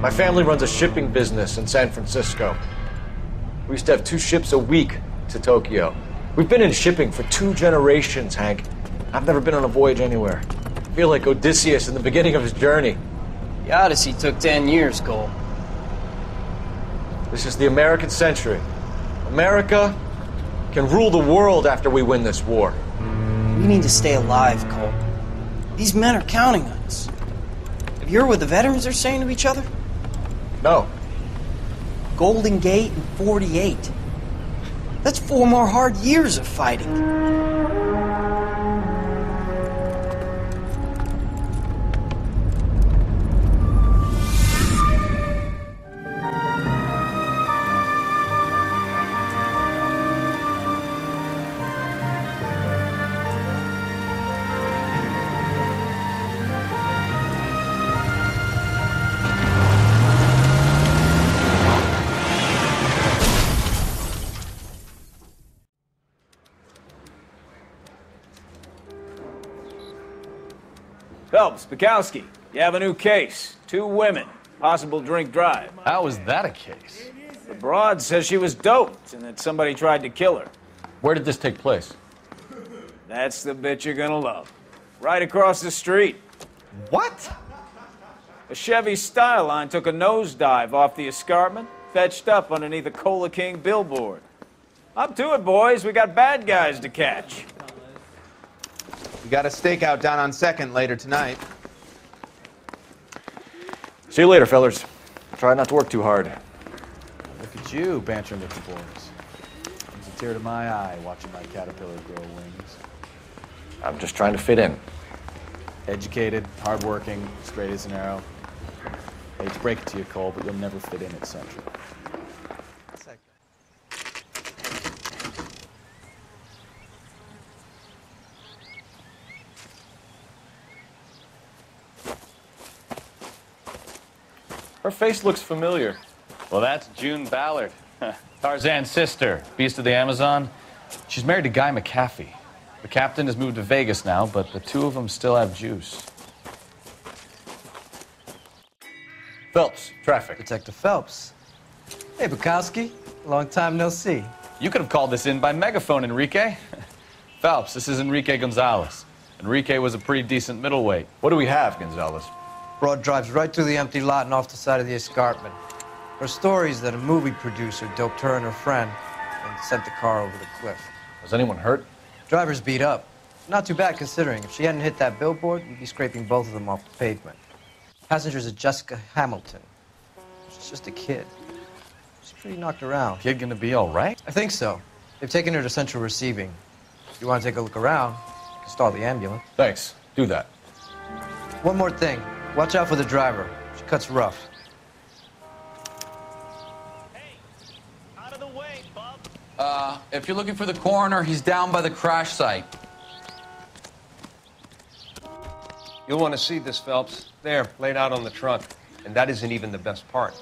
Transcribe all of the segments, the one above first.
My family runs a shipping business in San Francisco. We used to have 2 ships a week to Tokyo. We've been in shipping for 2 generations, Hank. I've never been on a voyage anywhere. I feel like Odysseus in the beginning of his journey. The Odyssey took 10 years, Cole. This is the American century. America can rule the world after we win this war. We need to stay alive, Cole. These men are counting on us. Have you heard what the veterans are saying to each other? No. Golden Gate in 48. That's 4 more hard years of fighting. Phelps, Bukowski, you have a new case. 2 women, possible drink drive. How is that a case? The broad says she was doped and that somebody tried to kill her. Where did this take place? That's the bit you're gonna love. Right across the street. What? A Chevy Styline took a nosedive off the escarpment, fetched up underneath a Cola King billboard. Up to it, boys. We got bad guys to catch. We got a stakeout down on 2nd later tonight. See you later, fellers. Try not to work too hard. Look at you, bantering with the boys. Brings a tear to my eye watching my caterpillar grow wings. I'm just trying to fit in. Educated, hardworking, straight as an arrow. Hate to break it to you, Cole, but you'll never fit in at Central. Her face looks familiar. Well, that's June Ballard, Tarzan's sister, beast of the Amazon. She's married to Guy McAfee. The captain has moved to Vegas now, but the 2 of them still have juice. Phelps, traffic. Detective Phelps. Hey, Bukowski. Long time no see. You could have called this in by megaphone, Enrique. Phelps, this is Enrique Gonzalez. Enrique was a pretty decent middleweight. What do we have, Gonzalez? Broad drives right through the empty lot and off the side of the escarpment. Her story is that a movie producer doped her and her friend and sent the car over the cliff. Was anyone hurt? Driver's beat up. Not too bad considering. If she hadn't hit that billboard, we'd be scraping both of them off the pavement. Passenger's a Jessica Hamilton. She's just a kid. She's pretty knocked around. Kid gonna be all right? I think so. They've taken her to Central Receiving. If you want to take a look around, you can stall the ambulance. Thanks. Do that. One more thing. Watch out for the driver. She cuts rough. Hey, out of the way, bub. If you're looking for the coroner, he's down by the crash site. You'll want to see this, Phelps. There, laid out on the trunk. And that isn't even the best part.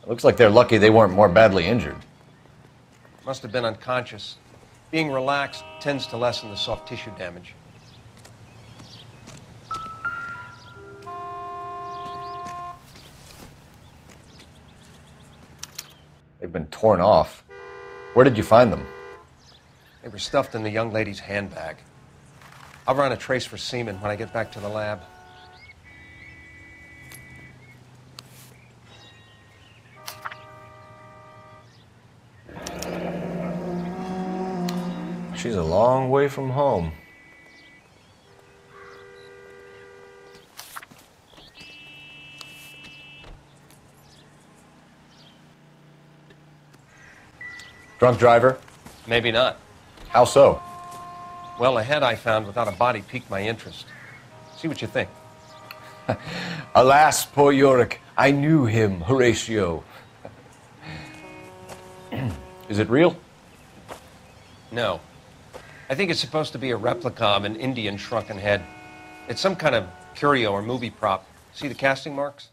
It looks like they're lucky they weren't more badly injured. Must have been unconscious. Being relaxed tends to lessen the soft tissue damage. They've been torn off. Where did you find them? They were stuffed in the young lady's handbag. I'll run a trace for semen when I get back to the lab. She's a long way from home. Drunk driver? Maybe not. How so? Well, a head I found without a body piqued my interest. See what you think. Alas, poor Yorick, I knew him, Horatio. Is it real? No. I think it's supposed to be a replica of an Indian shrunken head. It's some kind of curio or movie prop. See the casting marks?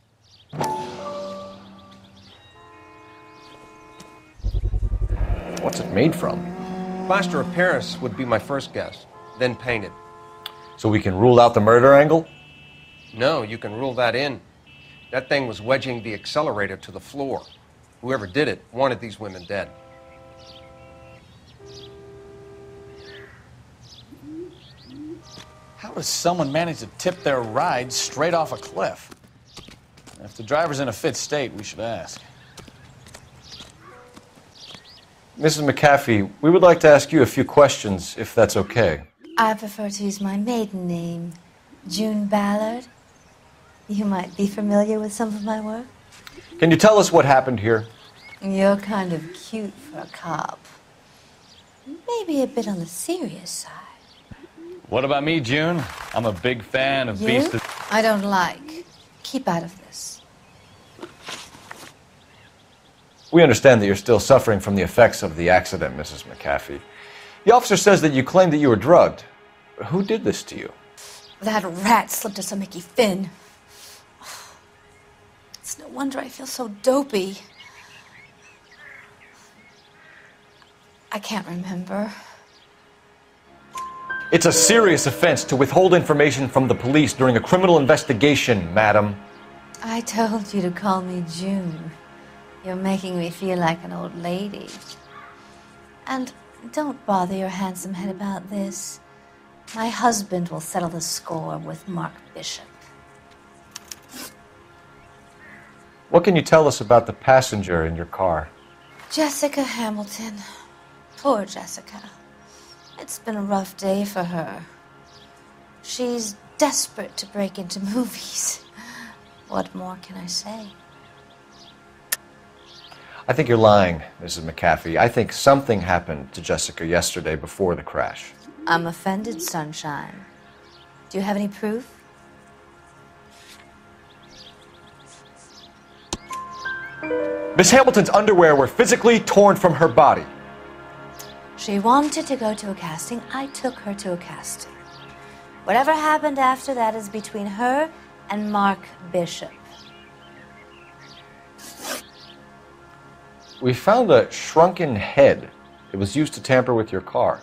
What's it made from? Plaster of Paris would be my first guess, then painted. So we can rule out the murder angle? No, you can rule that in. That thing was wedging the accelerator to the floor. Whoever did it wanted these women dead. How does someone manage to tip their ride straight off a cliff? If the driver's in a fit state, we should ask. Mrs. McAfee, we would like to ask you a few questions, if that's okay. I prefer to use my maiden name, June Ballard. You might be familiar with some of my work. Can you tell us what happened here? You're kind of cute for a cop. Maybe a bit on the serious side. What about me, June? I'm a big fan of You? Beast of... I don't like. Keep out of this. We understand that you're still suffering from the effects of the accident, Mrs. McAfee. The officer says that you claimed that you were drugged. Who did this to you? That rat slipped us a Mickey Finn. It's no wonder I feel so dopey. I can't remember. It's a serious offense to withhold information from the police during a criminal investigation, madam. I told you to call me June. You're making me feel like an old lady. And don't bother your handsome head about this. My husband will settle the score with Mark Bishop. What can you tell us about the passenger in your car? Jessica Hamilton. Poor Jessica. It's been a rough day for her. She's desperate to break into movies. What more can I say? I think you're lying, Mrs. McAfee. I think something happened to Jessica yesterday before the crash. I'm offended, Sunshine. Do you have any proof? Miss Hamilton's underwear were physically torn from her body. She wanted to go to a casting. I took her to a casting. Whatever happened after that is between her and Mark Bishop. We found a shrunken head. It was used to tamper with your car.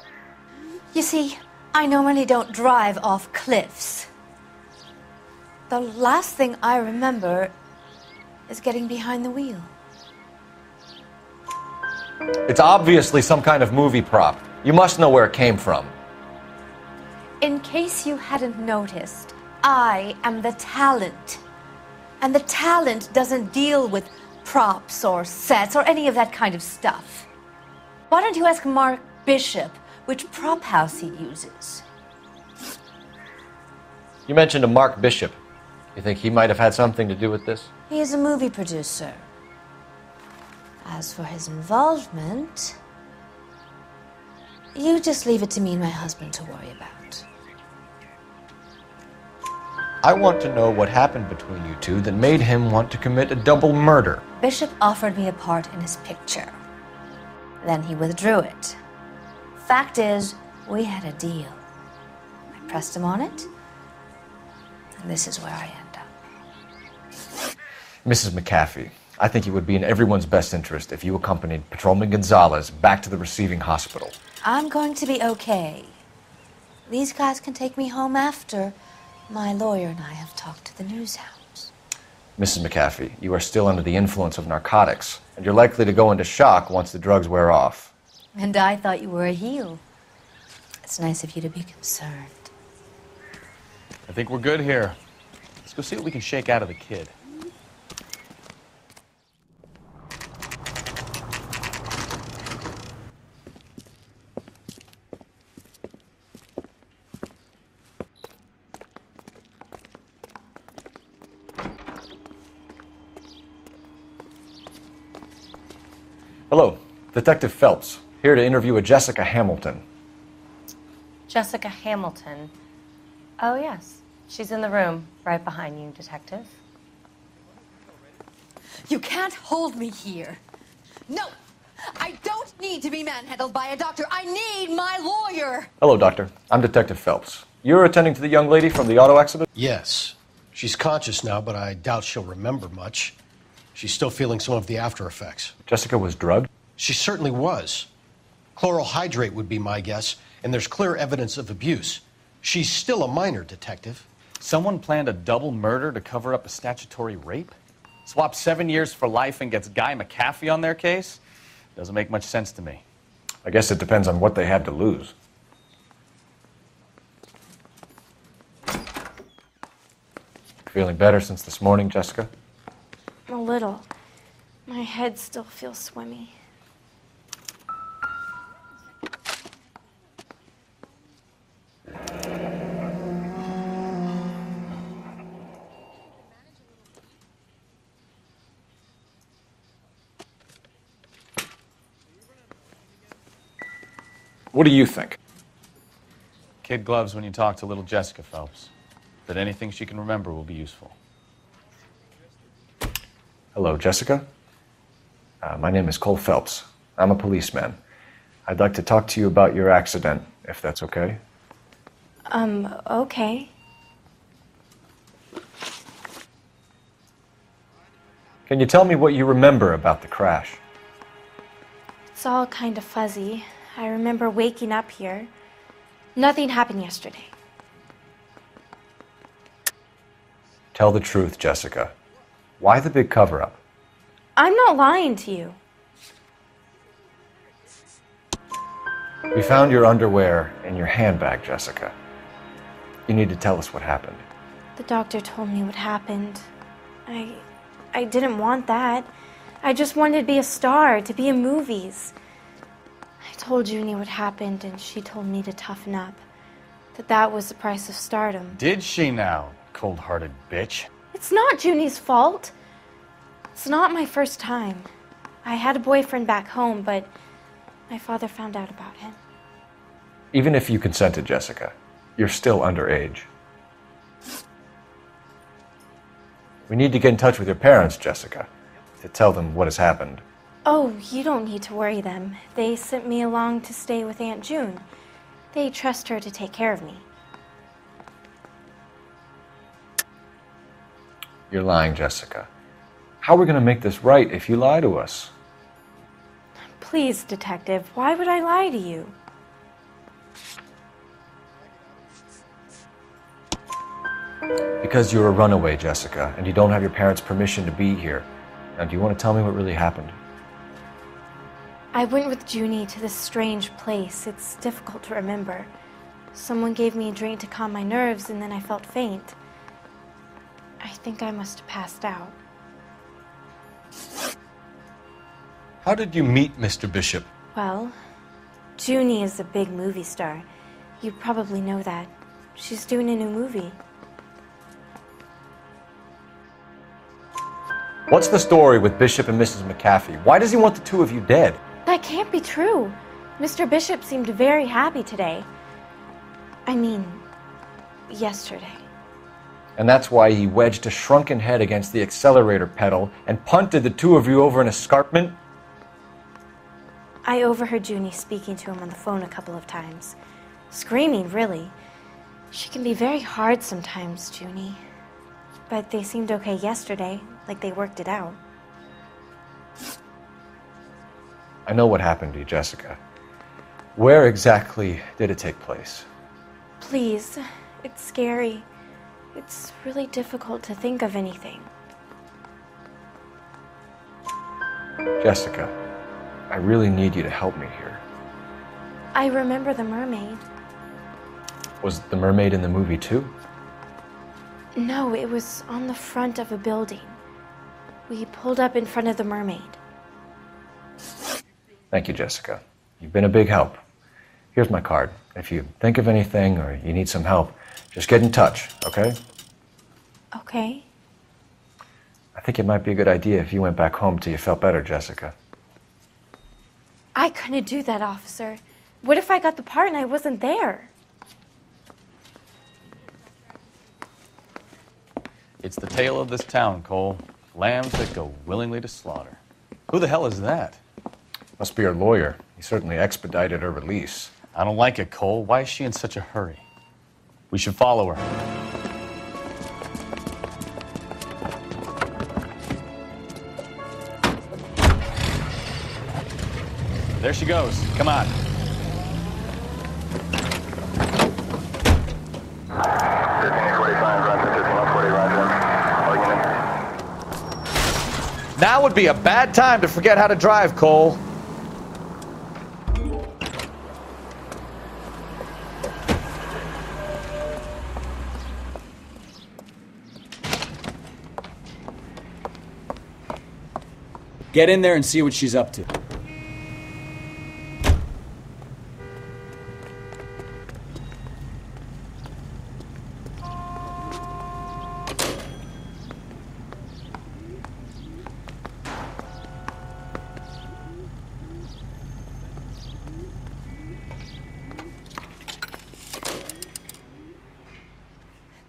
You see, I normally don't drive off cliffs. The last thing I remember is getting behind the wheel. It's obviously some kind of movie prop. You must know where it came from. In case you hadn't noticed, I am the talent. And the talent doesn't deal with props or sets or any of that kind of stuff. Why don't you ask Mark Bishop which prop house he uses? You mentioned a Mark Bishop. You think he might have had something to do with this? He is a movie producer. As for his involvement, you just leave it to me and my husband to worry about. I want to know what happened between you two that made him want to commit a double murder. Bishop offered me a part in his picture. Then he withdrew it. Fact is, we had a deal. I pressed him on it, and this is where I end up. Mrs. McAfee, I think it would be in everyone's best interest if you accompanied Patrolman Gonzalez back to the receiving hospital. I'm going to be okay. These guys can take me home after my lawyer and I have talked to the news hounds. Mrs. McAfee, you are still under the influence of narcotics, and you're likely to go into shock once the drugs wear off. And I thought you were a heel. It's nice of you to be concerned. I think we're good here. Let's go see what we can shake out of the kid. Hello, Detective Phelps, here to interview a Jessica Hamilton. Jessica Hamilton. Oh, yes. She's in the room, right behind you, Detective. You can't hold me here. No! I don't need to be manhandled by a doctor. I need my lawyer! Hello, Doctor. I'm Detective Phelps. You're attending to the young lady from the auto accident? Yes. She's conscious now, but I doubt she'll remember much. She's still feeling some of the after effects. Jessica was drugged? She certainly was. Chloral hydrate would be my guess, and there's clear evidence of abuse. She's still a minor, Detective. Someone planned a double murder to cover up a statutory rape? Swap 7 years for life and gets Guy McAfee on their case? Doesn't make much sense to me. I guess it depends on what they had to lose. Feeling better since this morning, Jessica? A little. My head still feels swimmy. What do you think? Kid gloves when you talk to little Jessica Phelps. But anything she can remember will be useful. Hello, Jessica. My name is Cole Phelps. I'm a policeman. I'd like to talk to you about your accident, if that's okay. Okay. Can you tell me what you remember about the crash? It's all kind of fuzzy. I remember waking up here. Nothing happened yesterday. Tell the truth, Jessica. Why the big cover-up? I'm not lying to you. We found your underwear in your handbag, Jessica. You need to tell us what happened. The doctor told me what happened. I didn't want that. I just wanted to be a star, to be in movies. I told Junie what happened, and she told me to toughen up. That was the price of stardom. Did she now, cold-hearted bitch? It's not Junie's fault. It's not my first time. I had a boyfriend back home, but my father found out about him. Even if you consented, Jessica, you're still underage. We need to get in touch with your parents, Jessica, to tell them what has happened. Oh, you don't need to worry them. They sent me along to stay with Aunt June. They trust her to take care of me. You're lying, Jessica. How are we going to make this right if you lie to us? Please, Detective, why would I lie to you? Because you're a runaway, Jessica, and you don't have your parents' permission to be here. Now, do you want to tell me what really happened? I went with Junie to this strange place. It's difficult to remember. Someone gave me a drink to calm my nerves, and then I felt faint. I think I must have passed out. How did you meet Mr. Bishop? Well, Junie is a big movie star. You probably know that. She's doing a new movie. What's the story with Bishop and Mrs. McAfee? Why does he want the two of you dead? That can't be true. Mr. Bishop seemed very happy today. I mean, yesterday. And that's why he wedged a shrunken head against the accelerator pedal and punted the two of you over an escarpment? I overheard Junie speaking to him on the phone a couple of times. Screaming, really. She can be very hard sometimes, Junie. But they seemed okay yesterday, like they worked it out. I know what happened to you, Jessica. Where exactly did it take place? Please, it's scary. It's really difficult to think of anything. Jessica, I really need you to help me here. I remember the mermaid. Was the mermaid in the movie too? No, it was on the front of a building. We pulled up in front of the mermaid. Thank you, Jessica. You've been a big help. Here's my card. If you think of anything or you need some help, just get in touch, okay? Okay. I think it might be a good idea if you went back home till you felt better, Jessica. I couldn't do that, officer. What if I got the part and I wasn't there? It's the tale of this town, Cole. Lambs that go willingly to slaughter. Who the hell is that? Must be her lawyer. He certainly expedited her release. I don't like it, Cole. Why is she in such a hurry? We should follow her. There she goes. Come on. Now would be a bad time to forget how to drive, Cole. Get in there and see what she's up to.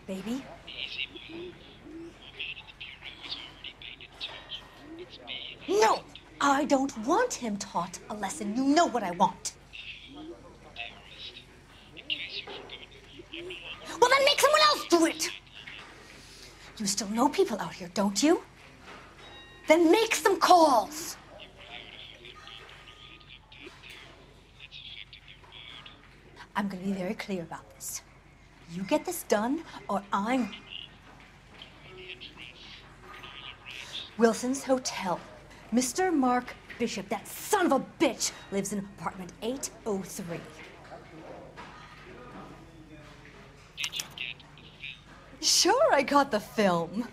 Baby? No! I don't want him taught a lesson. You know what I want. Well, then make someone else do it! You still know people out here, don't you? Then make some calls! I'm gonna be very clear about this. You get this done, or I'm... Wilson's Hotel. Mr. Mark Bishop, that son of a bitch, lives in apartment 803. Sure, I got the film.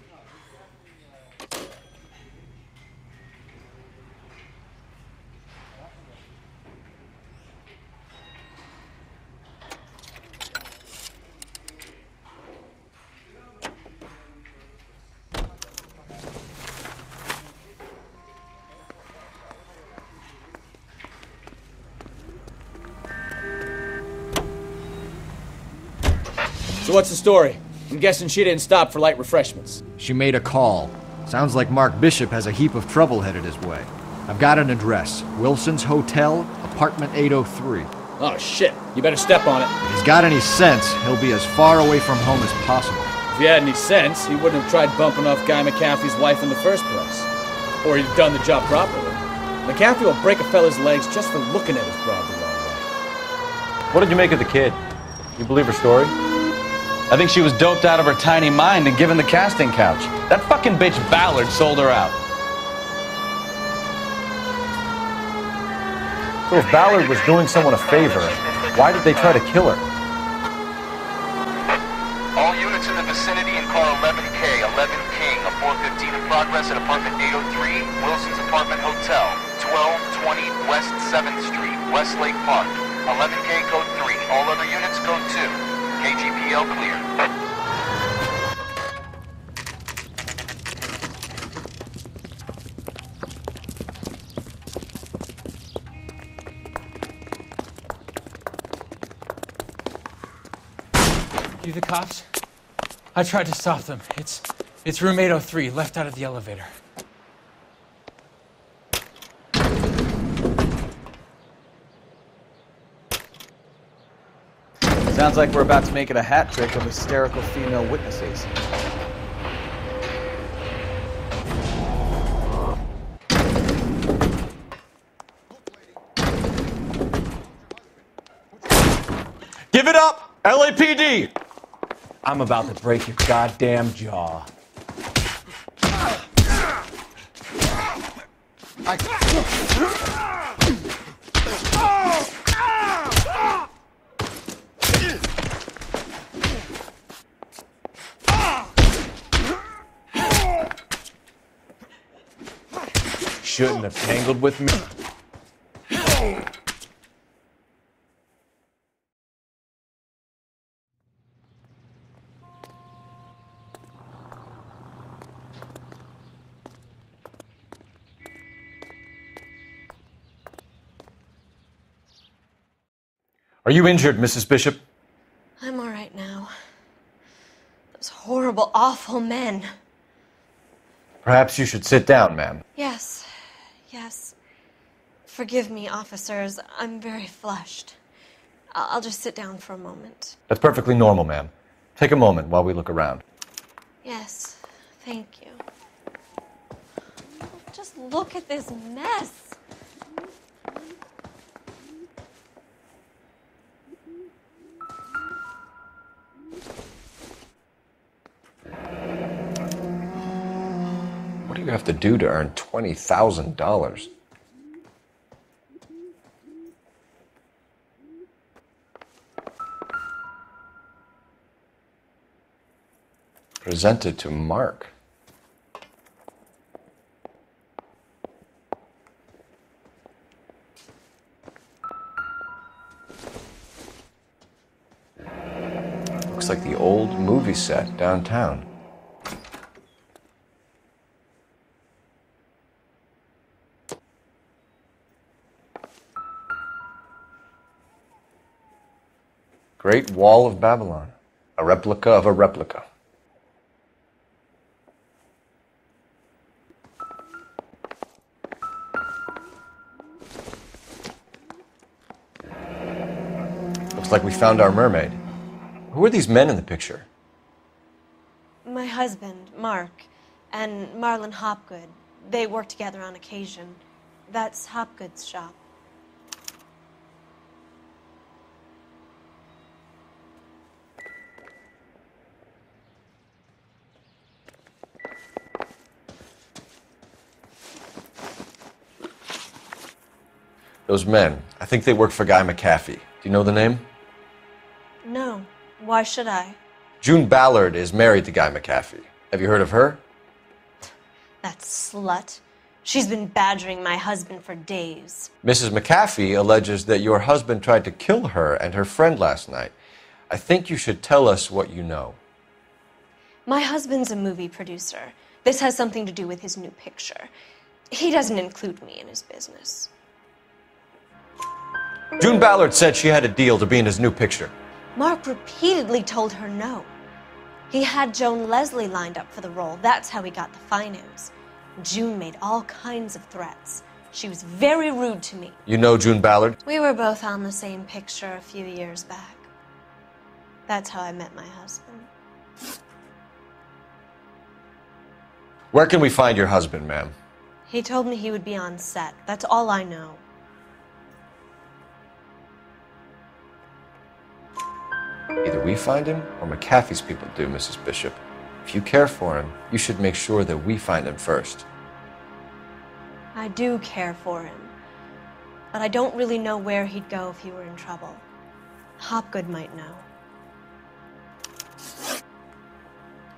So what's the story? I'm guessing she didn't stop for light refreshments. She made a call. Sounds like Mark Bishop has a heap of trouble headed his way. I've got an address. Wilson's Hotel, apartment 803. Oh shit, you better step on it. If he's got any sense, he'll be as far away from home as possible. If he had any sense, he wouldn't have tried bumping off Guy McAfee's wife in the first place. Or he'd have done the job properly. McAfee will break a fella's legs just for looking at his broad the wrong way. What did you make of the kid? You believe her story? I think she was doped out of her tiny mind and given the casting couch. That fucking bitch Ballard sold her out. So if Ballard was doing someone a favor, why did they try to kill her? All units in the vicinity in car 11K, 11 King, a 415 in progress at apartment 803, Wilson's Apartment Hotel, 1220 West 7th Street, Westlake Park. 11K code 3, all other units code 2. KGPL clear. You the cops? I tried to stop them. It's room 803, left out of the elevator. Sounds like we're about to make it a hat trick of hysterical female witnesses. Give it up! LAPD! I'm about to break your goddamn jaw. Shouldn't have tangled with me. Are you injured, Mrs. Bishop? I'm all right now. Those horrible, awful men. Perhaps you should sit down, ma'am. Yes, yes. Forgive me, officers. I'm very flushed. I'll just sit down for a moment. That's perfectly normal, ma'am. Take a moment while we look around. Yes, thank you. Just look at this mess. What do you have to do to earn $20,000? Presented to Mark. Looks like the old movie set downtown. Great Wall of Babylon, a replica of a replica. Looks like we found our mermaid. Who are these men in the picture? My husband, Mark, and Marlon Hopgood. They work together on occasion. That's Hopgood's shop. Those men, I think they work for Guy McAfee. Do you know the name? No. Why should I? June Ballard is married to Guy McAfee. Have you heard of her? That slut. She's been badgering my husband for days. Mrs. McAfee alleges that your husband tried to kill her and her friend last night. I think you should tell us what you know. My husband's a movie producer. This has something to do with his new picture. He doesn't include me in his business. June Ballard said she had a deal to be in his new picture. Mark repeatedly told her no. He had Joan Leslie lined up for the role. That's how he got the finance. June made all kinds of threats. She was very rude to me. You know June Ballard? We were both on the same picture a few years back. That's how I met my husband. Where can we find your husband, ma'am? He told me he would be on set. That's all I know. Either we find him or McAfee's people do, Mrs. Bishop. If you care for him, you should make sure that we find him first. I do care for him, but I don't really know where he'd go if he were in trouble. Hopgood might know.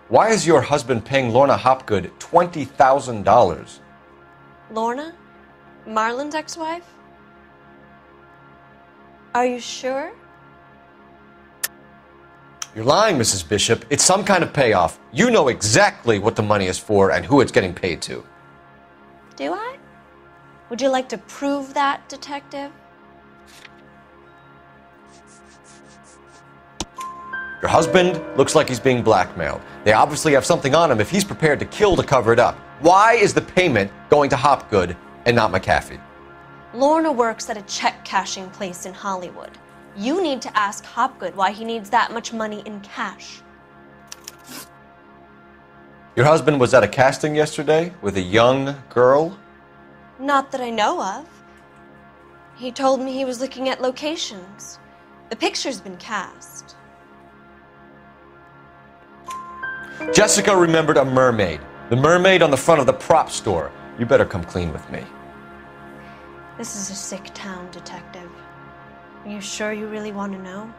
Why is your husband paying Lorna Hopgood $20,000? Lorna? Marlon's ex-wife? Are you sure? You're lying, Mrs. Bishop. It's some kind of payoff. You know exactly what the money is for and who it's getting paid to. Do I? Would you like to prove that, detective? Your husband looks like he's being blackmailed. They obviously have something on him if he's prepared to kill to cover it up. Why is the payment going to Hopgood and not McAfee? Lorna works at a check-cashing place in Hollywood. You need to ask Hopgood why he needs that much money in cash. Your husband was at a casting yesterday with a young girl? Not that I know of. He told me he was looking at locations. The picture's been cast. Jessica remembered a mermaid. The mermaid on the front of the prop store. You better come clean with me. This is a sick town, detective. Are you sure you really want to know?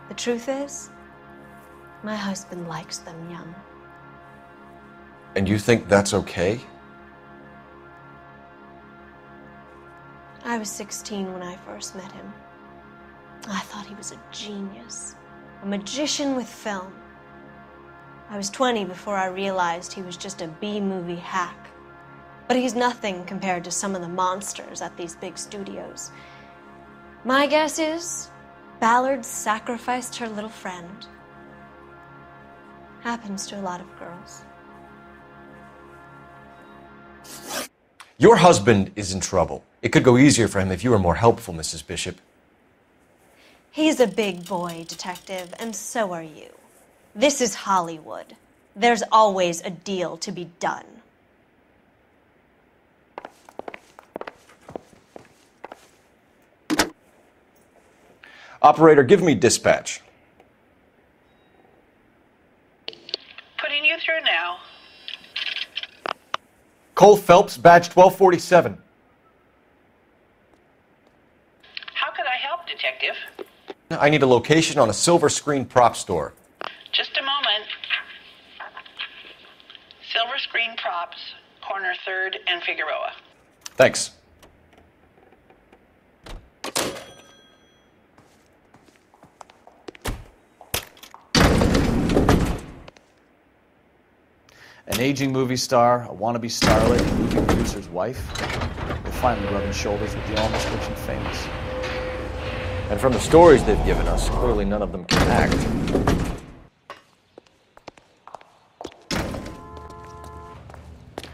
The truth is, my husband likes them young. And you think that's okay? I was 16 when I first met him. I thought he was a genius, a magician with film. I was 20 before I realized he was just a B-movie hack. But he's nothing compared to some of the monsters at these big studios. My guess is Ballard sacrificed her little friend. Happens to a lot of girls. Your husband is in trouble. It could go easier for him if you were more helpful, Mrs. Bishop. He's a big boy, detective, and so are you. This is Hollywood. There's always a deal to be done. Operator, give me dispatch. Putting you through now. Cole Phelps, badge 1247. How can I help, Detective? I need a location on a silver screen prop store. Just a moment. Silver Screen Props, corner 3rd and Figueroa. Thanks. An aging movie star, a wannabe starlet, a movie producer's wife. They're finally rubbing shoulders with the almost rich and famous. And from the stories they've given us, clearly none of them can act.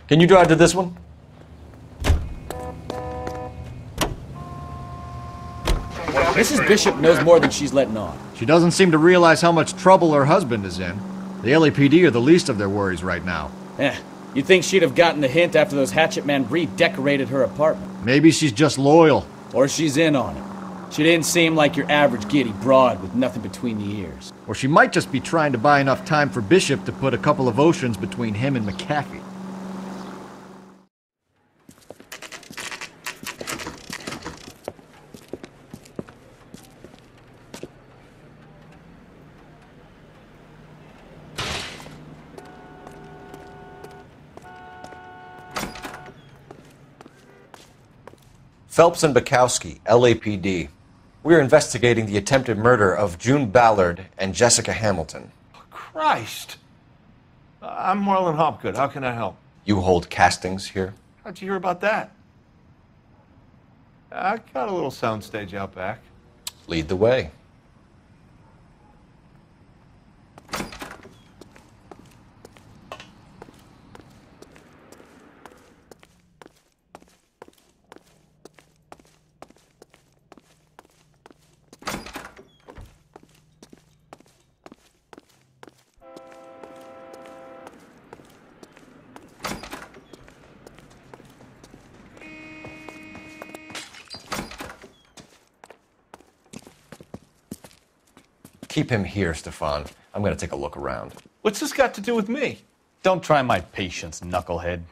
Can you drive to this one? Mrs. Bishop knows more than she's letting on. She doesn't seem to realize how much trouble her husband is in. The LAPD are the least of their worries right now. You'd think she'd have gotten the hint after those hatchet men redecorated her apartment. Maybe she's just loyal. Or she's in on it. She didn't seem like your average giddy broad with nothing between the ears. Or she might just be trying to buy enough time for Bishop to put a couple of oceans between him and McAfee. Phelps and Bukowski, LAPD. We're investigating the attempted murder of June Ballard and Jessica Hamilton. Christ! I'm Marlon Hopgood. How can I help? You hold castings here? How'd you hear about that? I got a little soundstage out back. Lead the way. Keep him here, Stefan. I'm going to take a look around. What's this got to do with me? Don't try my patience, knucklehead.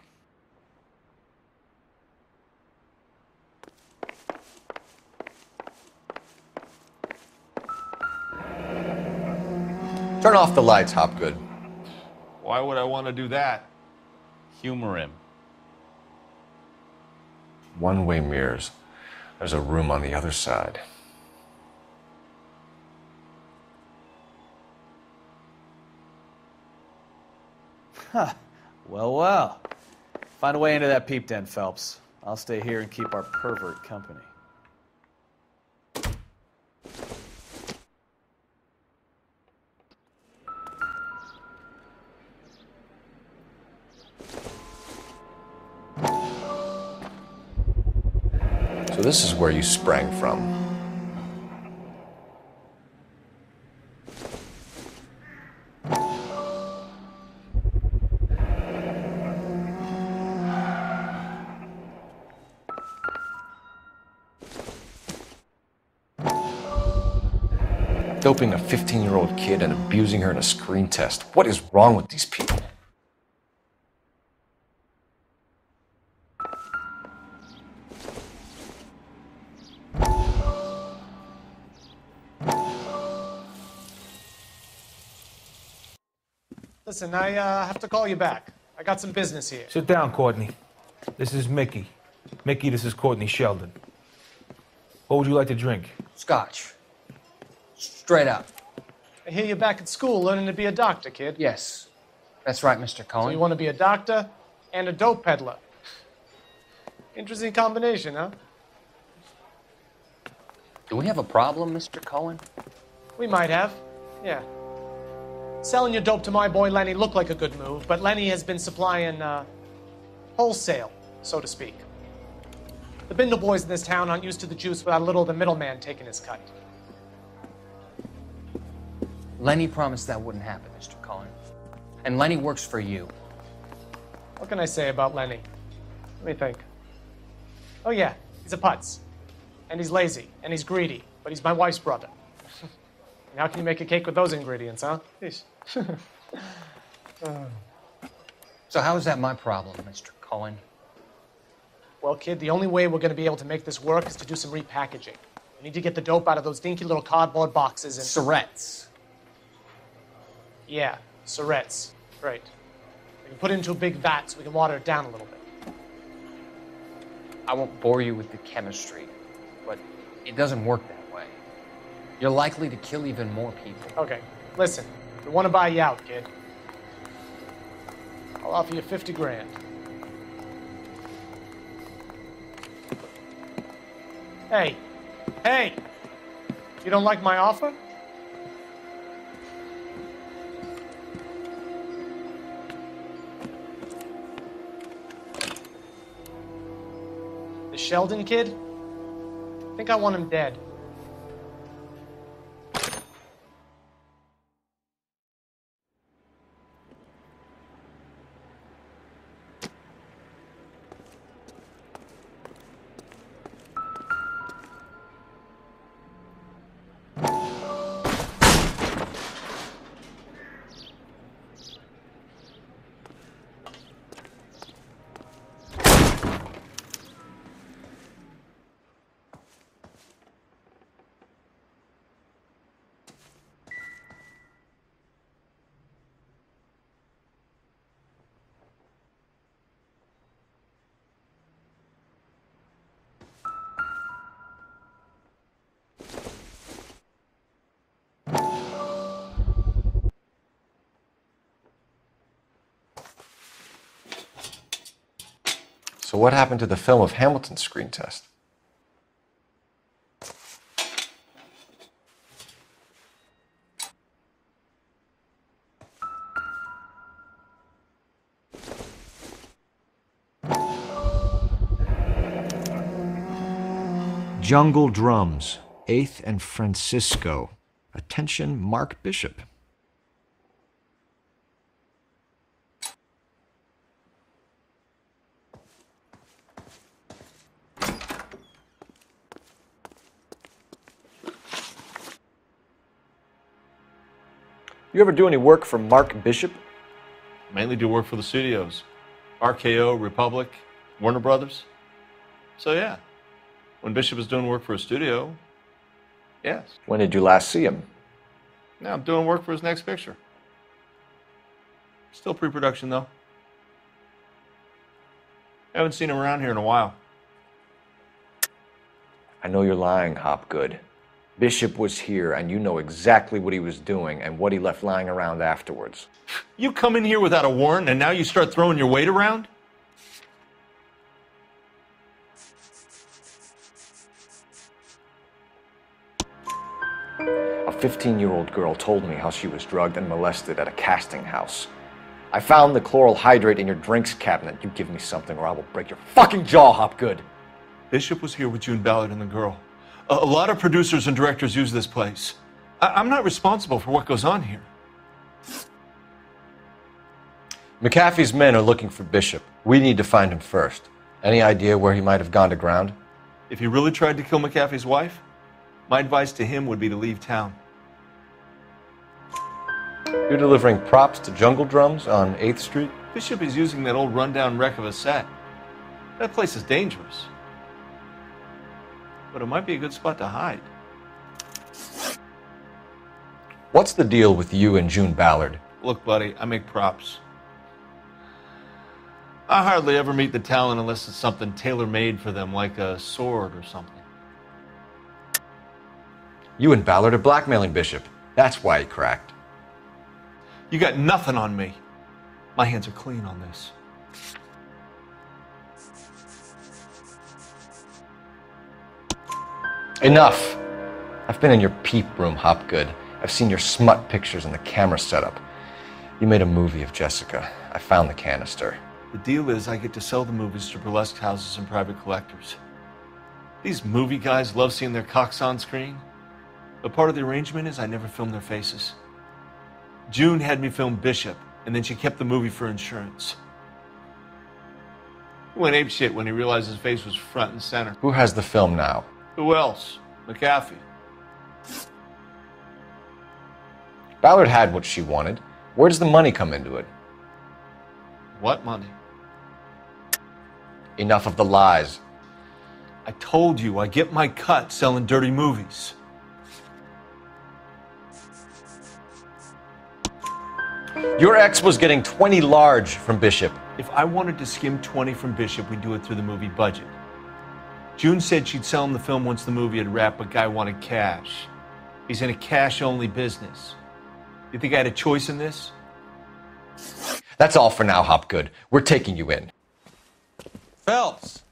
Turn off the lights, Hopgood. Why would I want to do that? Humor him. One-way mirrors. There's a room on the other side. Huh. Well. Find a way into that peep den, Phelps. I'll stay here and keep our pervert company. So this is where you sprang from. Doping a 15-year-old kid and abusing her in a screen test. What is wrong with these people? Listen, I have to call you back. I got some business here. Sit down, Courtney. This is Mickey. Mickey, this is Courtney Sheldon. What would you like to drink? Scotch. Straight up. I hear you're back at school learning to be a doctor, kid. Yes. That's right, Mr. Cohen. So you want to be a doctor and a dope peddler. Interesting combination, huh? Do we have a problem, Mr. Cohen? We might have. Yeah. Selling your dope to my boy Lenny looked like a good move, but Lenny has been supplying, wholesale, so to speak. The Bindle boys in this town aren't used to the juice without a little of the middleman taking his cut. Lenny promised that wouldn't happen, Mr. Cohen. And Lenny works for you. What can I say about Lenny? Let me think. Oh yeah, he's a putz. And he's lazy, and he's greedy, but he's my wife's brother. And how can you make a cake with those ingredients, huh? So how is that my problem, Mr. calling? Well, kid, the only way we're going to be able to make this work is to do some repackaging. We need to get the dope out of those dinky little cardboard boxes and... Surrettes. Yeah, Surrettes. Right. We can put it into a big vat so we can water it down a little bit. I won't bore you with the chemistry, but it doesn't work that way. You're likely to kill even more people. Okay, listen. We want to buy you out, kid. I'll offer you 50 grand. Hey. Hey! You don't like my offer? The Sheldon kid? I think I want him dead. So what happened to the film of Hamilton's screen test? Jungle Drums, 8th and Francisco. Attention, Mark Bishop. You ever do any work for Mark Bishop? Mainly do work for the studios. RKO, Republic, Warner Brothers. So yeah, when Bishop is doing work for a studio, yes. When did you last see him? Now I'm doing work for his next picture. Still pre-production though. Haven't seen him around here in a while. I know you're lying, Hopgood. Bishop was here, and you know exactly what he was doing and what he left lying around afterwards. You come in here without a warrant, and now you start throwing your weight around? A 15-year-old girl told me how she was drugged and molested at a casting house. I found the chloral hydrate in your drinks cabinet. You give me something or I will break your fucking jaw, Hopgood. Bishop was here with June Ballard and the girl. A lot of producers and directors use this place. I'm not responsible for what goes on here. McAfee's men are looking for Bishop. We need to find him first. Any idea where he might have gone to ground? If he really tried to kill McAfee's wife, my advice to him would be to leave town. You're delivering props to Jungle Drums on 8th Street? Bishop is using that old rundown wreck of a set. That place is dangerous. But it might be a good spot to hide. What's the deal with you and June Ballard? Look, buddy, I make props. I hardly ever meet the talent unless it's something tailor-made for them, like a sword or something. You and Ballard are blackmailing Bishop. That's why he cracked. You got nothing on me. My hands are clean on this. Enough! I've been in your peep room, Hopgood. I've seen your smut pictures and the camera setup. You made a movie of Jessica. I found the canister. The deal is I get to sell the movies to burlesque houses and private collectors. These movie guys love seeing their cocks on screen. But part of the arrangement is I never film their faces. June had me film Bishop, and then she kept the movie for insurance. He went apeshit when he realized his face was front and center. Who has the film now? Who else? McAfee. Ballard had what she wanted. Where does the money come into it? What money? Enough of the lies. I told you I get my cut selling dirty movies. Your ex was getting 20 large from Bishop. If I wanted to skim 20 from Bishop, we'd do it through the movie budget. June said she'd sell him the film once the movie had wrapped, but Guy wanted cash. He's in a cash-only business. You think I had a choice in this? That's all for now, Hopgood. We're taking you in. Phelps!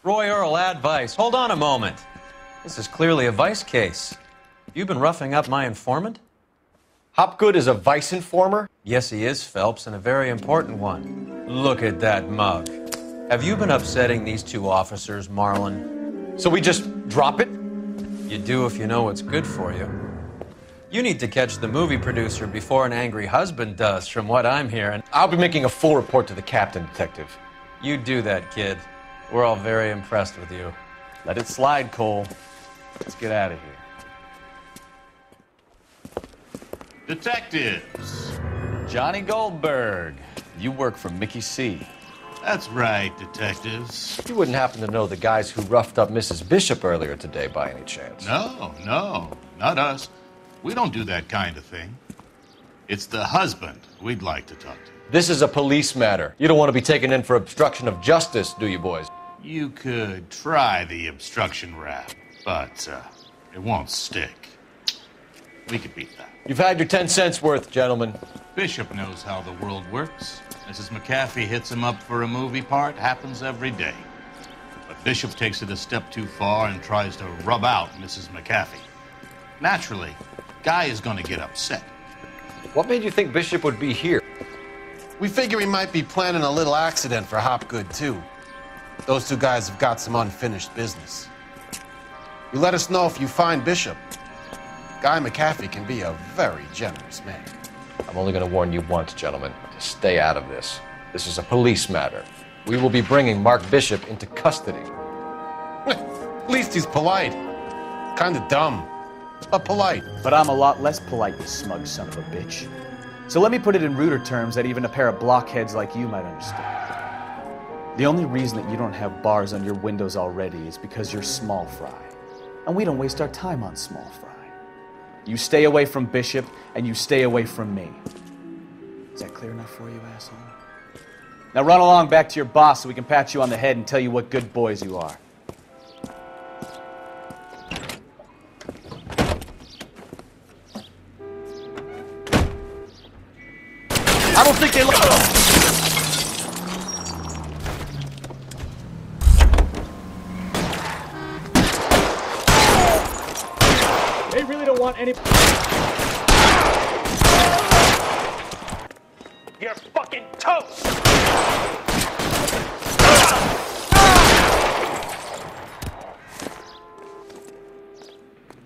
Roy Earl, advice. Hold on a moment. This is clearly a vice case. You've been roughing up my informant? Hopgood is a vice informer? Yes, he is, Phelps, and a very important one. Look at that mug. Have you been upsetting these two officers, Marlin? So we just drop it? You do if you know what's good for you. You need to catch the movie producer before an angry husband does, from what I'm hearing. I'll be making a full report to the captain, Detective. You do that, kid. We're all very impressed with you. Let it slide, Cole. Let's get out of here. Detectives. Johnny Goldberg. You work for Mickey C. That's right, detectives. You wouldn't happen to know the guys who roughed up Mrs. Bishop earlier today by any chance? No, not us. We don't do that kind of thing. It's the husband we'd like to talk to. This is a police matter. You don't want to be taken in for obstruction of justice, do you, boys? You could try the obstruction rap, but it won't stick. We could beat that. You've had your 10 cents worth, gentlemen. Bishop knows how the world works. Mrs. McAfee hits him up for a movie part. Happens every day. But Bishop takes it a step too far and tries to rub out Mrs. McAfee. Naturally, Guy is going to get upset. What made you think Bishop would be here? We figure he might be planning a little accident for Hopgood, too. Those two guys have got some unfinished business. You let us know if you find Bishop. Guy McAfee can be a very generous man. I'm only going to warn you once, gentlemen, to stay out of this. This is a police matter. We will be bringing Mark Bishop into custody. At least he's polite. Kind of dumb, but polite. But I'm a lot less polite, you smug son of a bitch. So let me put it in ruder terms that even a pair of blockheads like you might understand. The only reason that you don't have bars on your windows already is because you're small fry. And we don't waste our time on small fry. You stay away from Bishop, and you stay away from me. Is that clear enough for you, asshole? Now run along back to your boss so we can pat you on the head and tell you what good boys you are. I don't think they look. They really don't want any. You're fucking toast!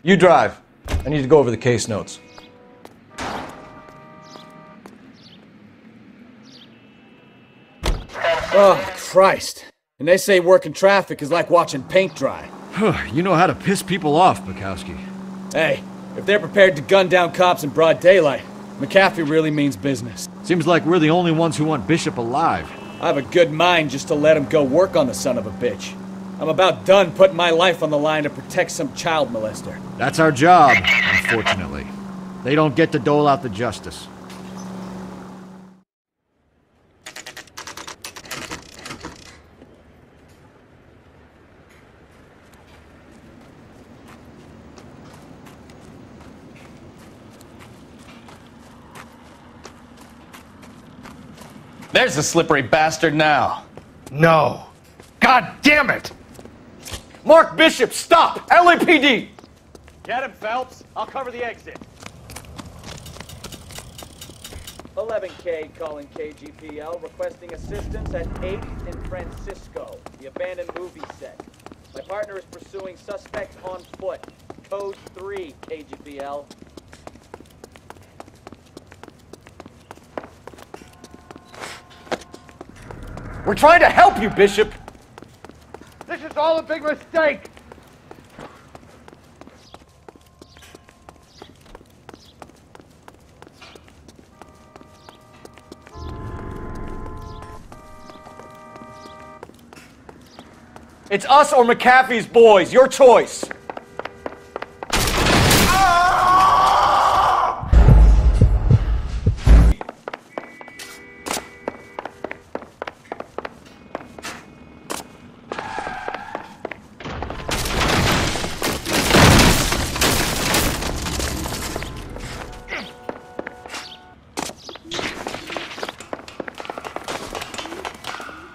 You drive. I need to go over the case notes. Oh, Christ. And they say working traffic is like watching paint dry. You know how to piss people off, Bukowski. Hey, if they're prepared to gun down cops in broad daylight, McAfee really means business. Seems like we're the only ones who want Bishop alive. I have a good mind just to let him go work on the son of a bitch. I'm about done putting my life on the line to protect some child molester. That's our job, unfortunately. They don't get to dole out the justice. There's the slippery bastard now. No. God damn it! Mark Bishop, stop! LAPD! Get him, Phelps. I'll cover the exit. 11K calling KGPL, requesting assistance at 8th in Francisco, the abandoned movie set. My partner is pursuing suspect on foot. Code 3, KGPL. We're trying to help you, Bishop! This is all a big mistake! It's us or McAfee's boys. Your choice.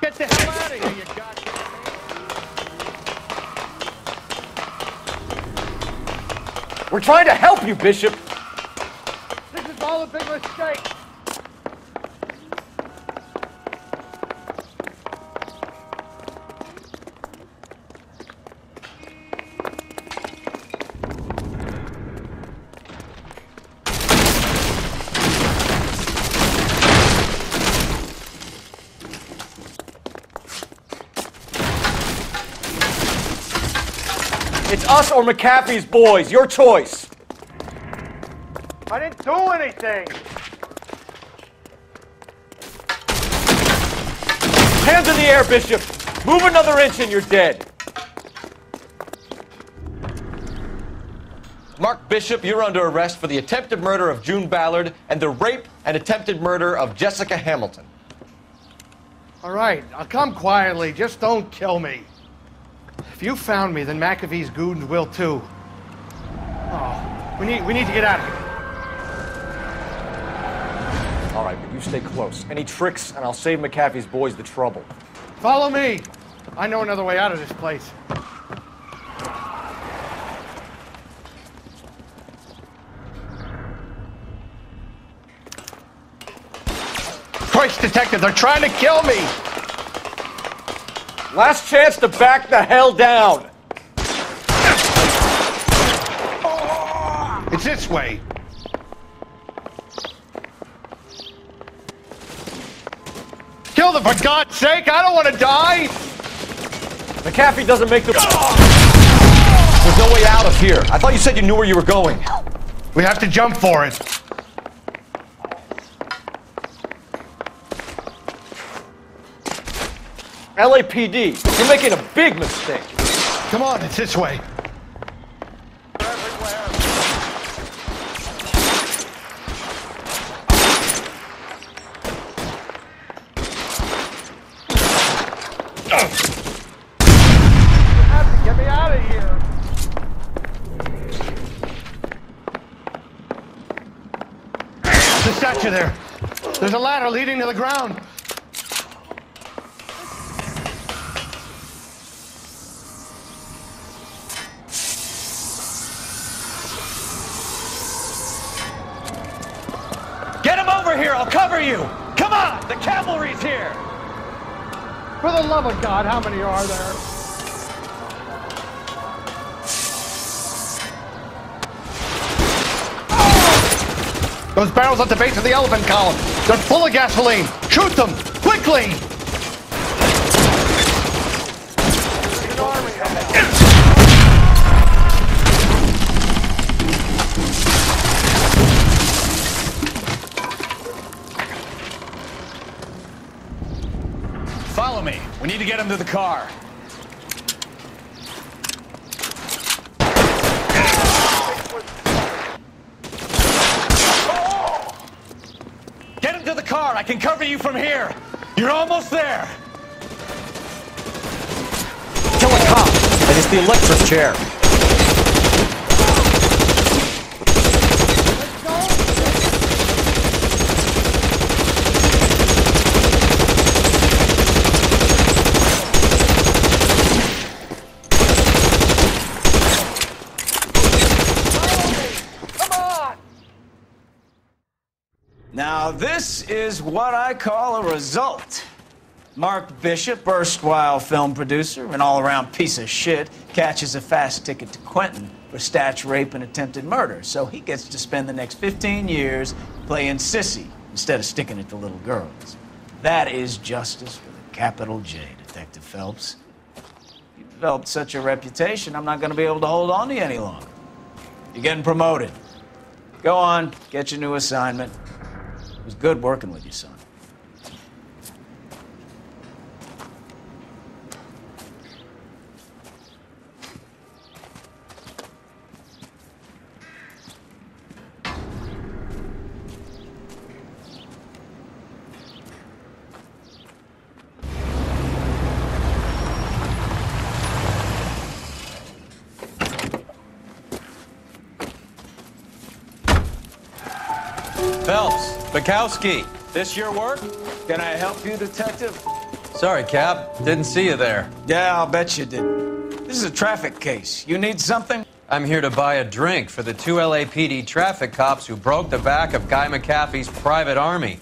Get the hell out of here, you goddamn... We're trying to help you, Bishop. This is all a big mistake. It's us or McAfee's boys. Your choice. I didn't do anything. Hands in the air, Bishop. Move another inch and you're dead. Mark Bishop, you're under arrest for the attempted murder of June Ballard and the rape and attempted murder of Jessica Hamilton. All right, I'll come quietly. Just don't kill me. If you found me, then McAfee's goons will too. Oh, we need to get out of here. All right, but you stay close. Any tricks, and I'll save McAfee's boys the trouble. Follow me. I know another way out of this place. Christ, detective, they're trying to kill me. Last chance to back the hell down. It's this way. Kill them, for God's sake! I don't want to die! McAfee doesn't make the... There's no way out of here. I thought you said you knew where you were going. We have to jump for it. LAPD, you're making a big mistake. Come on, it's this way. Get me out of here. There's a statue there. There's a ladder leading to the ground. Get him over here! I'll cover you! Come on! The cavalry's here! For the love of God, how many are there? Those barrels at the base of the elephant column. They're full of gasoline. Shoot them! Quickly! Follow me. We need to get him to the car. Get him to the car. I can cover you from here. You're almost there. Kill a cop, and it's the electric chair. Now, this is what I call a result. Mark Bishop, erstwhile film producer and all-around piece of shit, catches a fast ticket to Quentin for statch rape and attempted murder, so he gets to spend the next 15 years playing sissy instead of sticking it to little girls. That is justice with a capital J, Detective Phelps. You've developed such a reputation, I'm not going to be able to hold on to you any longer. You're getting promoted. Go on, get your new assignment. It was good working with you, son. Phelps, Bukowski, this your work? Can I help you, Detective? Sorry, Cap. Didn't see you there. Yeah, I'll bet you did. This is a traffic case. You need something? I'm here to buy a drink for the 2 LAPD traffic cops who broke the back of Guy McAfee's private army.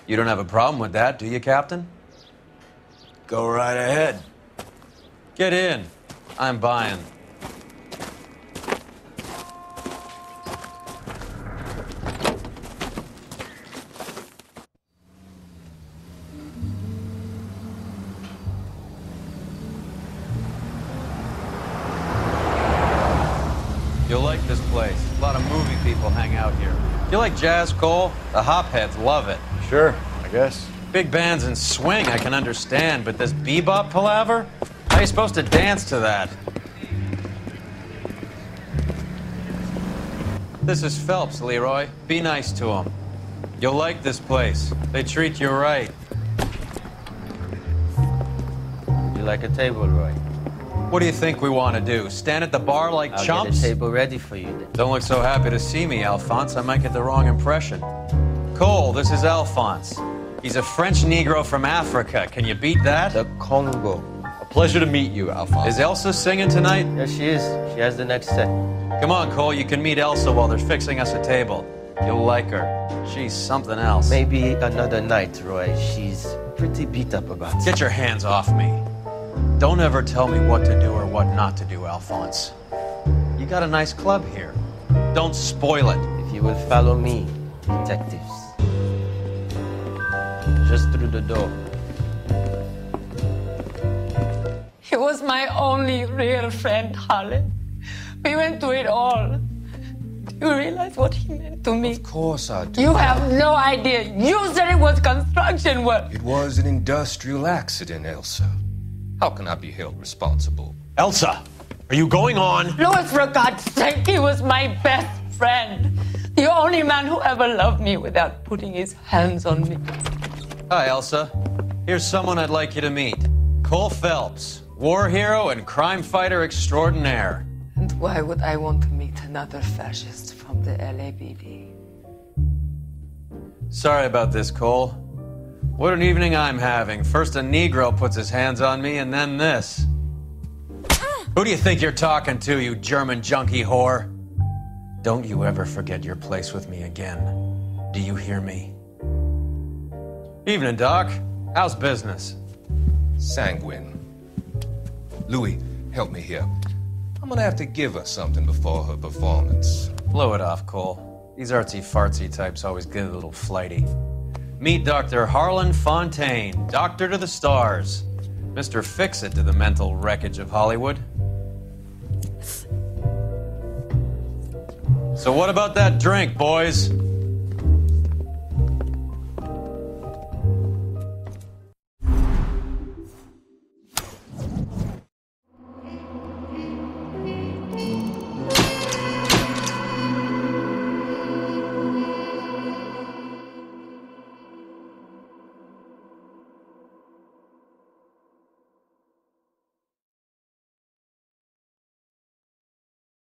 You don't have a problem with that, do you, Captain? Go right ahead. Get in. I'm buying. You'll like this place. A lot of movie people hang out here. You like jazz, Cole? The hopheads love it. Sure, I guess. Big bands and swing I can understand, but this bebop palaver? How are you supposed to dance to that? This is Phelps, Leroy. Be nice to him. You'll like this place. They treat you right. You like a table, Roy? What do you think we want to do? Stand at the bar like I'll chumps? get a table ready for you then. Don't look so happy to see me, Alphonse. I might get the wrong impression. Cole, this is Alphonse. He's a French Negro from Africa. Can you beat that? The Congo. A pleasure to meet you, Alphonse. Is Elsa singing tonight? Yes, she is. She has the next set. Come on, Cole. You can meet Elsa while they're fixing us a table. You'll like her. She's something else. Maybe another night, Roy. She's pretty beat up about it. Get your hands off me. Don't ever tell me what to do or what not to do, Alphonse. You got a nice club here. Don't spoil it. If you will follow me, detectives. Just through the door. He was my only real friend, Harlan. We went through it all. Do you realize what he meant to me? Of course I do. You have no idea. You said it was construction work. It was an industrial accident, Elsa. How can I be held responsible? Elsa, are you going on? Louis, for God's sake, he was my best friend. The only man who ever loved me without putting his hands on me. Hi, Elsa. Here's someone I'd like you to meet. Cole Phelps, war hero and crime fighter extraordinaire. And why would I want to meet another fascist from the LAPD? Sorry about this, Cole. What an evening I'm having. First a Negro puts his hands on me, and then this. Who do you think you're talking to, you German junkie whore? Don't you ever forget your place with me again. Do you hear me? Evening, Doc. How's business? Sanguine. Louis, help me here. I'm gonna have to give her something before her performance. Blow it off, Cole. These artsy-fartsy types always get a little flighty. Meet Dr. Harlan Fontaine, doctor to the stars. Mr. Fix-It to the mental wreckage of Hollywood. So what about that drink, boys?